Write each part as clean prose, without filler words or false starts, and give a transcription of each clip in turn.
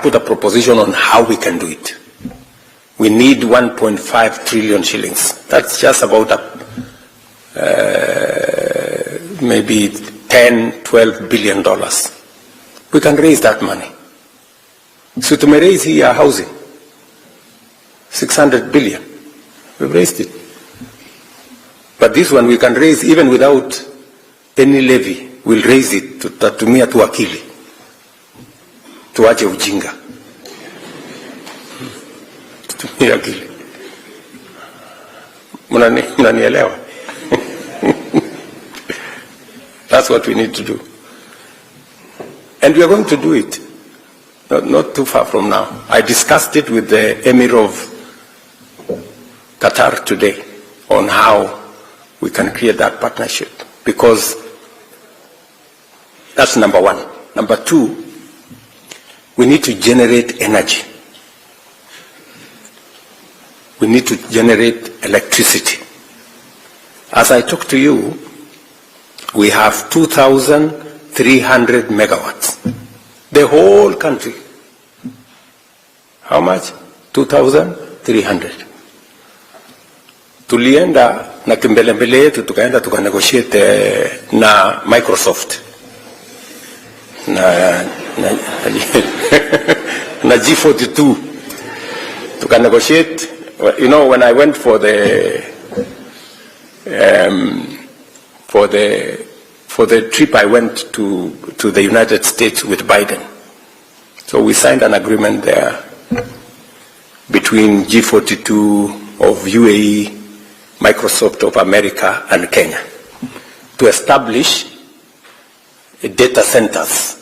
put a proposition on how we can do it. We need 1.5 trillion shillings. That's just about maybe 10, 12 billion dollars. We can raise that money. So to raise here housing, 600 billion. We've raised it. But this one we can raise even without any levy. We'll raise it to tatumia tu akili. Tuache ujinga. Tutumia akili. Mnanielewa? That's what we need to do. And we are going to do it. Not too far from now. I discussed it with the Emir of Qatar today on how we can create that partnership, because that's number one. Number two, we need to generate energy. We need to generate electricity. As I talk to you, we have 2,300 megawatts. The whole country. How much? 2,300. Tulienda na kimbelembele yetu tukaenda tukanegotiate na Microsoft na G42 tukanegotiate. You know, when I went for the trip, I went to the United States with Biden. So we signed an agreement there between G42 of UAE, Microsoft of America, and Kenya to establish data centers.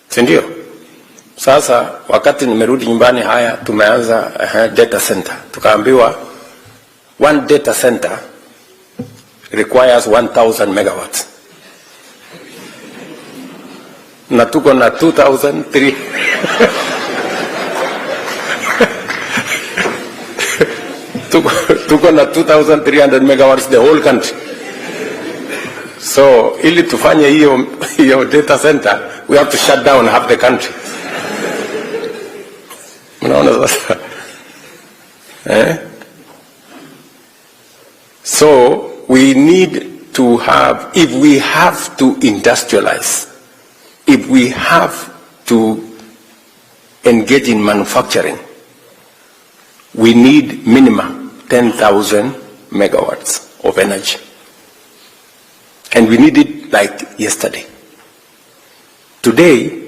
Sindio? Sasa wakati nimerudi nyumbani haya tumeanza data center. Tukaambiwa one data center requires 1,000 megawatts. Na tuko na 2,300. Tuko na 2,300 megawatts the whole country. So ili tufanye hiyo data center, we have to shut down half the country. Unaona sasa? So we need to have, if we have to industrialize, if we have to engage in manufacturing, we need minimum 10,000 megawatts of energy. And we need it like yesterday. Today,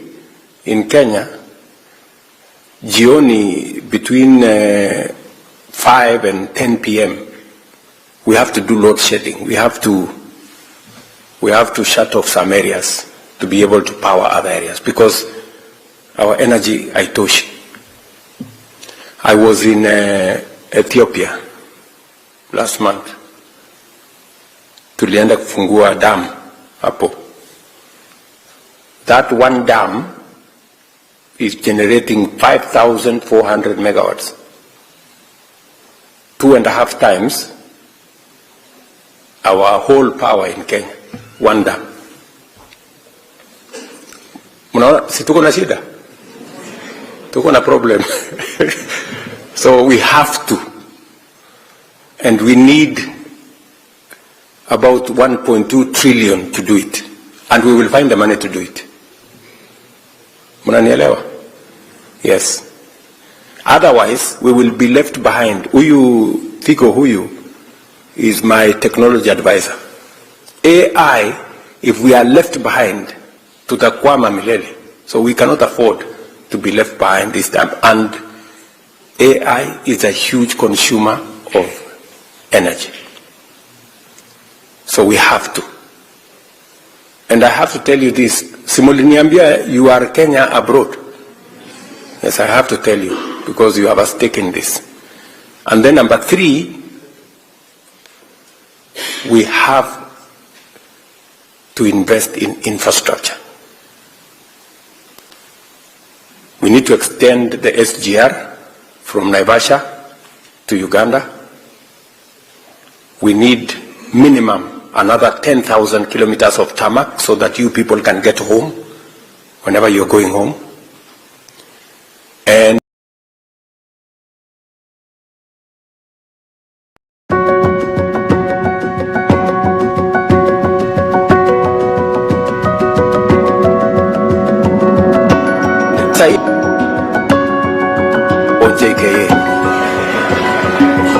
in Kenya, jioni between 5 and 10 p.m., we have to do load shedding. We have to shut off some areas to be able to power other areas because our energy haitoshi. I was in Ethiopia last month. Tulienda kufungua dam hapo. That one dam is generating 5,400 megawatts. 2.5 times our whole power in Kenya. One dam. Mnaona si tuko na shida? Tuko na problem. So we have to. And we need about 1.2 trillion to do it. And we will find the money to do it. Mnanielewa? Yes. Otherwise, we will be left behind. Huyu is my technology advisor. AI, if we are left behind, tutakwama milele. So we cannot afford to be left behind this time. And AI is a huge consumer of energy. So we have to. And I have to tell you this. Simuliniambia, you are Kenya abroad. Yes, I have to tell you, because you have a stake in this. And then number 3, we have to invest in infrastructure. We need to extend the SGR from Naivasha to Uganda. We need minimum another 10,000 kilometers of tarmac so that you people can get home whenever you're going home. And JKA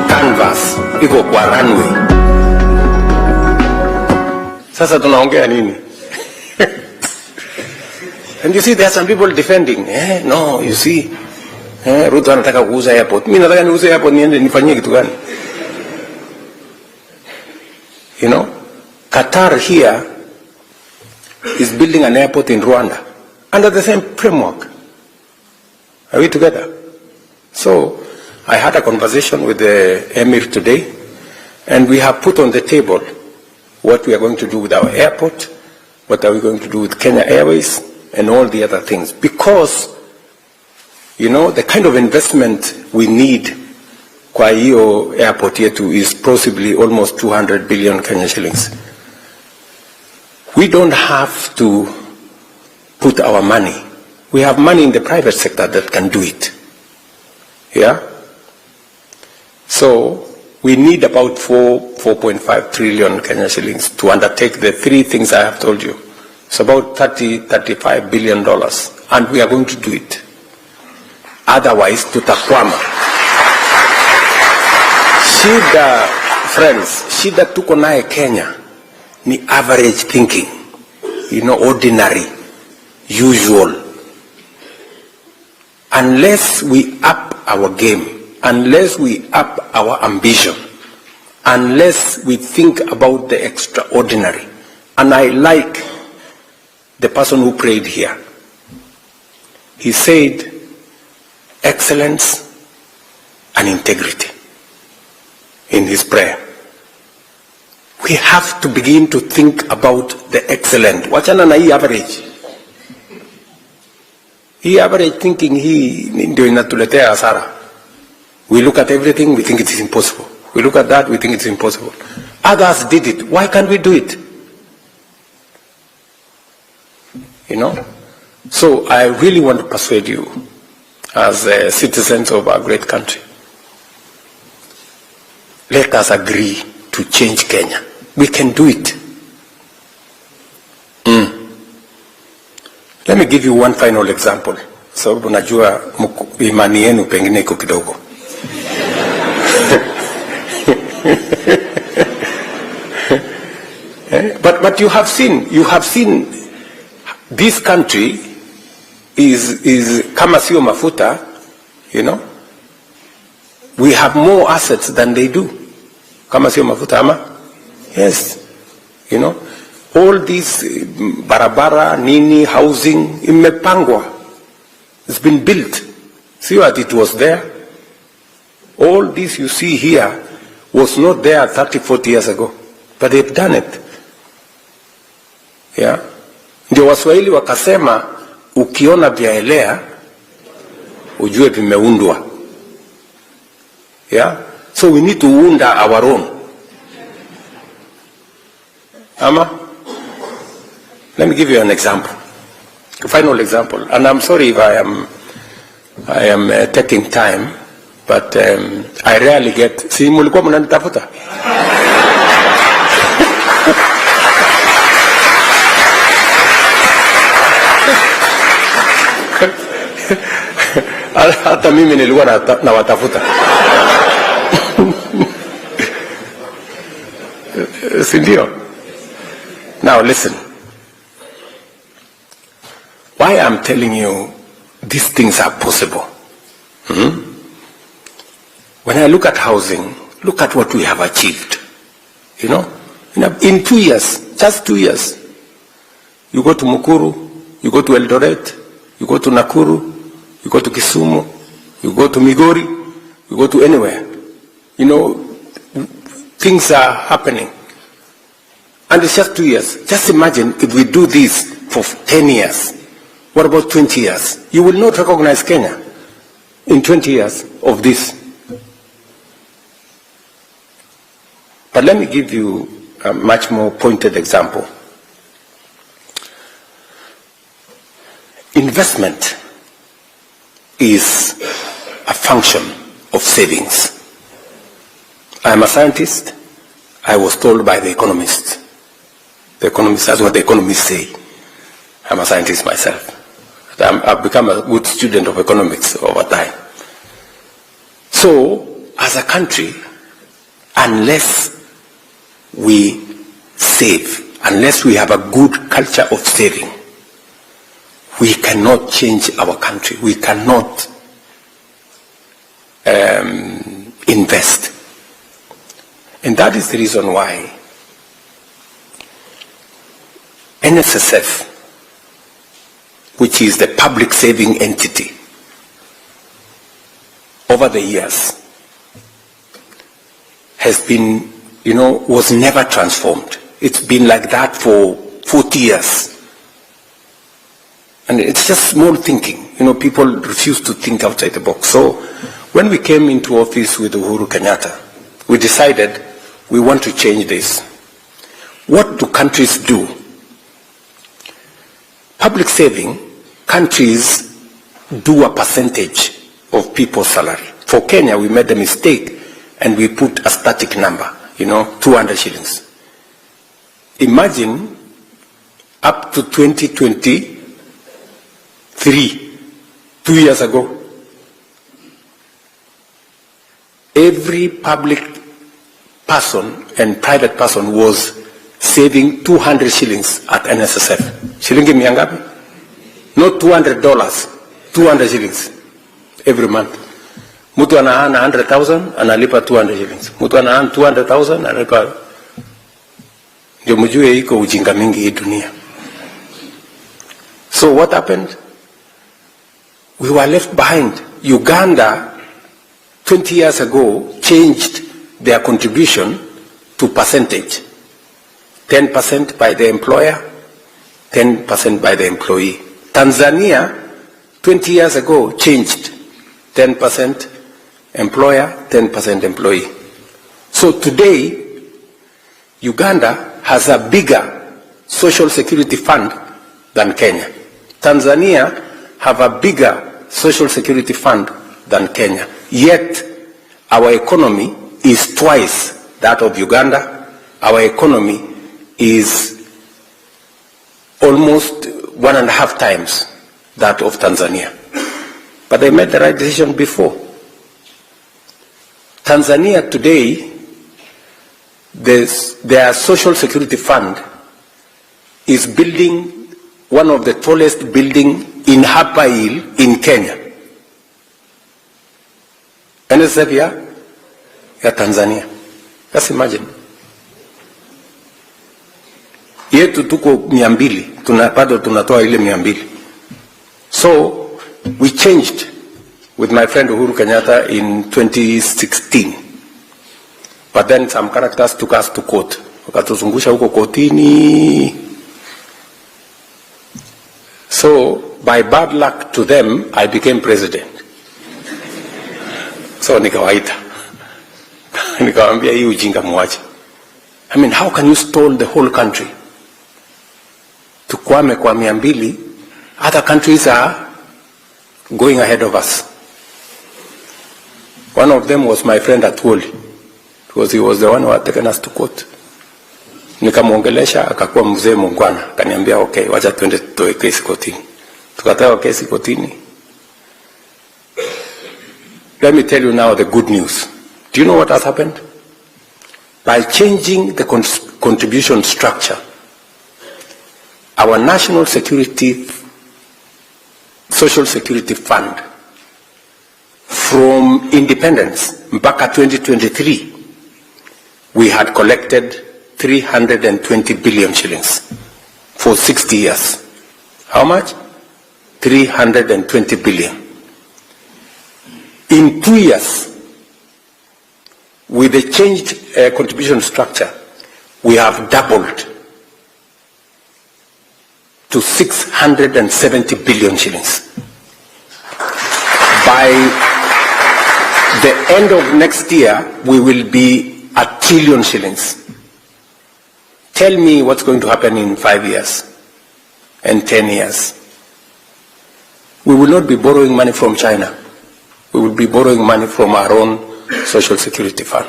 canvas iko kwa runway. Sasa tunaongea nini? And you see there are some people defending, no, you see, Ruto anataka kuuza airport. Mimi nataka niuze airport niende nifanyie kitu gani? You know, Qatar here is building an airport in Rwanda under the same framework. Are we together? So I had a conversation with the Emir today, and we have put on the table what we are going to do with our airport, what are we going to do with Kenya Airways, and all the other things. Because, you know, the kind of investment we need kwa hiyo airport yetu is possibly almost 200 billion Kenya shillings. We don't have to put our money. We have money in the private sector that can do it. Yeah? So we need about 4.5 trillion Kenya shillings to undertake the three things I have told you. It's about $35 billion, and we are going to do it. Otherwise, tutakwama. Shida, friends, shida tuko naye Kenya ni average thinking, you know, ordinary, usual. Unless we up our game, unless we up our ambition, unless we think about the extraordinary. And I like the person who prayed here. He said, excellence and integrity in his prayer. We have to begin to think about the excellent. Wachana na hii average. Hii average thinking hii ndio inatuletea hasara. We look at everything, we think it is impossible. We look at that, we think it's impossible. Others did it. Why can't we do it? You know? So I really want to persuade you as citizens of our great country. Let us agree to change Kenya. We can do it. Let me give you one final example. Sababu najua imani yenu pengine iko kidogo. But you have seen this country is kama sio mafuta, you know. We have more assets than they do. Kama sio mafuta ama? Yes. You know, all these barabara, nini, housing, imepangwa. It's been built. See what it was there? All this you see here was not there 30, 40 years ago. But they've done it. Yeah. Ndio Waswahili wakasema ukiona vyaelea ujue vimeundwa. Yeah. So we need to unda our own. Ama? Let me give you an example. A final example. And I'm sorry if I am taking time, but I rarely get. Si mulikuwa mnanitafuta? Hata mimi nilikuwa na watafuta. Sindio? Now listen. Why I'm telling you these things are possible. When I look at housing, look at what we have achieved. You know, in 2 years, just 2 years, you go to Mukuru, you go to Eldoret, you go to Nakuru, you go to Kisumu, you go to Migori, you go to anywhere. You know, things are happening. And it's just 2 years. Just imagine if we do this for 10 years. What about 20 years? You will not recognize Kenya in 20 years of this. But let me give you a much more pointed example. Investment is a function of savings. I am a scientist. I was told by the economists. The economists, that's what the economists say. I'm a scientist myself. I've become a good student of economics over time. So, as a country, unless we save, unless we have a good culture of saving, we cannot change our country. We cannot invest. And that is the reason why NSSF, which is the public saving entity, over the years has been, was never transformed. It's been like that for 40 years. And it's just small thinking. People refuse to think outside the box. So when we came into office with Uhuru Kenyatta, we decided we want to change this. What do countries do? Public saving, countries do a percentage of people's salary. For Kenya, we made a mistake and we put a static number, 200 shillings. Imagine up to 2023, 2 years ago, every public person and private person was saving 200 shillings at NSSF. Shilingi mia ngapi? Not $200, 200 shillings every month. Mtu anaana 100,000 analipa 200 shillings. Mtu anaana 200,000 analipa. Ndio mjue iko ujinga mingi hii dunia. So what happened? We were left behind. Uganda 20 years ago changed their contribution to percentage. 10% by the employer, 10% by the employee. Tanzania 20 years ago changed 10% employer, 10% employee. So today, Uganda has a bigger social security fund than Kenya. Tanzania have a bigger social security fund than Kenya. Yet, our economy is twice that of Uganda. Our economy is almost 1.5 times that of Tanzania. But they made the right decision before. Tanzania today, their social security fund is building one of the tallest buildings in Hapa Hill in Kenya. NSF ya Tanzania. Just imagine. Yetu tuko 200, bado tunatoa ile 200. So we changed with my friend Uhuru Kenyatta in 2016. But then some characters took us to court. Wakatuzungusha huko kotini. So by bad luck to them, I became president. So nikawaita. Nikawambia hii ujinga muache. I mean, how can you stall the whole country? Tukwame kwa 200, other countries are going ahead of us. One of them was my friend Atwoli, because he was the one who had taken us to court. Nikamuongelesha, akakuwa mzee mungwana, kaniambia okay, wacha tuende tutoe kesi kotini. Tukatoa kesi kotini. Let me tell you now the good news. Do you know what has happened? By changing the contribution structure, our national security, social security fund, from independence mpaka 2023, we had collected 320 billion shillings for 60 years. How much? 320 billion. In 2 years, with the changed contribution structure, we have doubled to 670 billion shillings. By the end of next year, we will be 1 trillion shillings. Tell me what's going to happen in 5 years and 10 years. We will not be borrowing money from China. We will be borrowing money from our own Social Security Fund.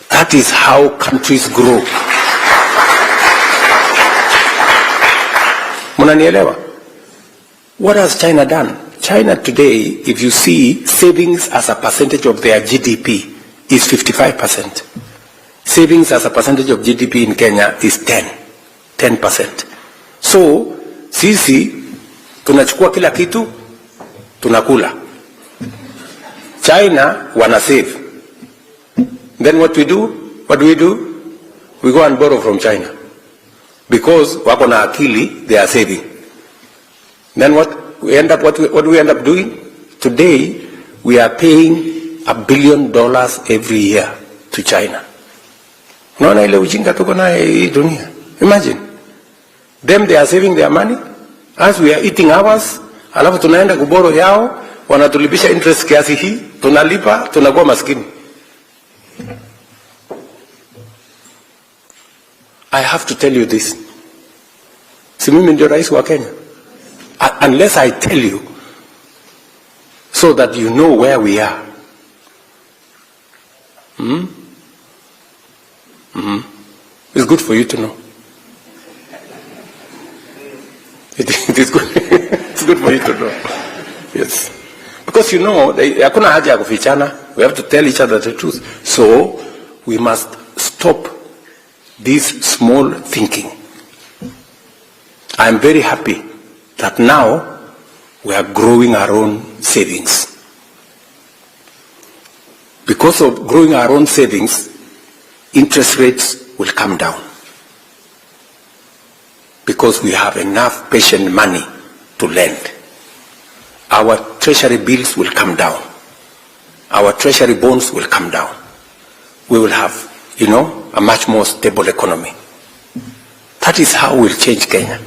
That is how countries grow. Munanielewa? What has China done? China today, if you see savings as a percentage of their GDP, is 55%. Savings as a percentage of GDP in Kenya is 10%. So, sisi, tunachukua kila kitu, tunakula. China, wana save. Then what do? What do? We go and borrow from China. Because wako na akili, they are saving. Then what do we end up doing? Today, we are paying $1 billion every year to China. Unaona ile ujinga tuko na hii dunia. Imagine. Them, they are saving their money. As we are eating ours, alafu tunaenda kuboro yao, wanatulipisha interest kiasi hii, tunalipa, tunakuwa maskini. I have to tell you this. Si mimi ndio rais wa Kenya. Unless I tell you, so that you know where we are. It's good for you to know. It is good. It's good for you to know. Yes. Because you know, hakuna haja ya kufichana. We have to tell each other the truth. So, we must stop this small thinking. I am very happy that now we are growing our own savings. Because of growing our own savings, interest rates will come down. Because we have enough patient money to lend. Our treasury bills will come down. Our treasury bonds will come down. We will have, a much more stable economy. That is how we'll change Kenya.